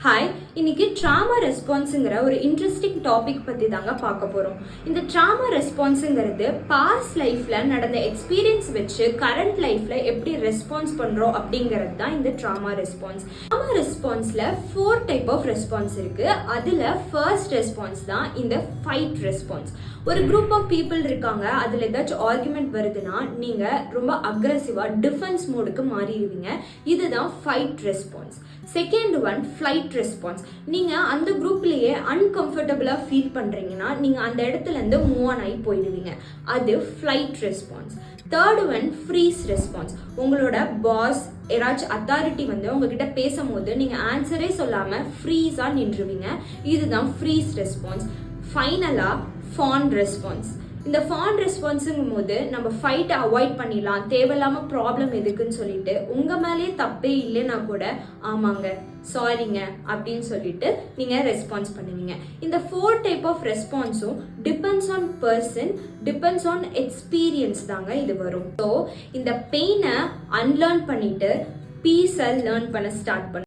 Hi, இன்னைக்கு drama ரெஸ்பான்ஸுங்கிற ஒரு interesting topic பற்றி தாங்க பார்க்க போகிறோம். இந்த ட்ராமா ரெஸ்பான்ஸுங்கிறது பாஸ்ட் லைஃப்பில் நடந்த எக்ஸ்பீரியன்ஸ் வச்சு கரண்ட் லைஃப்பில் எப்படி ரெஸ்பான்ஸ் பண்ணுறோம் அப்படிங்கிறது தான் இந்த ட்ராமா ரெஸ்பான்ஸ். ட்ராமா ரெஸ்பான்ஸில் 4 டைப் ஆஃப் ரெஸ்பான்ஸ் இருக்குது. அதில் ஃபர்ஸ்ட் ரெஸ்பான்ஸ் தான் இந்த ஃபைட் ரெஸ்பான்ஸ். ஒரு குரூப் ஆஃப் பீப்புள் இருக்காங்க, அதில் ஏதாச்சும் ஆர்குமெண்ட் வருதுன்னா நீங்கள் ரொம்ப அக்ரெசிவாக டிஃபென்ஸ் மோடுக்கு மாறிடுவீங்க. இதுதான் fight response. Second one flight response. நீங்கள் அந்த குரூப்லேயே அன்கம்ஃபர்டபுளாக ஃபீல் பண்ணுறீங்கன்னா நீங்கள் அந்த இடத்துலேருந்து மூவ் ஆன் ஆகி போயிடுவீங்க. அது flight response. Third one freeze response. உங்களோட பாஸ் யாராச்சும் அத்தாரிட்டி உங்ககிட்ட பேசும்போது நீங்கள் ஆன்சரே சொல்லாமல் ஃப்ரீஸாக நின்றுவீங்க. இதுதான் ஃப்ரீஸ் ரெஸ்பான்ஸ். ஃபைனலாக ஃபான் ரெஸ்பான்ஸ். இந்த ஃபான் ரெஸ்பான்ஸுங்கும் போது நம்ம ஃபைட்டை அவாய்ட் பண்ணிடலாம், தேவையில்லாமல் ப்ராப்ளம் எதுக்குன்னு சொல்லிட்டு உங்கள் மேலேயே தப்பே இல்லைன்னா கூட ஆமாங்க சாரிங்க அப்படின்னு சொல்லிட்டு நீங்கள் ரெஸ்பான்ஸ் பண்ணுவீங்க. இந்த 4 டைப் ஆஃப் ரெஸ்பான்ஸும் depends on person, depends on experience தாங்க இது வரும். ஸோ இந்த பெயினை அன்லேர்ன் பண்ணிட்டு பீஸை லேர்ன் பண்ண ஸ்டார்ட் பண்ணுங்க.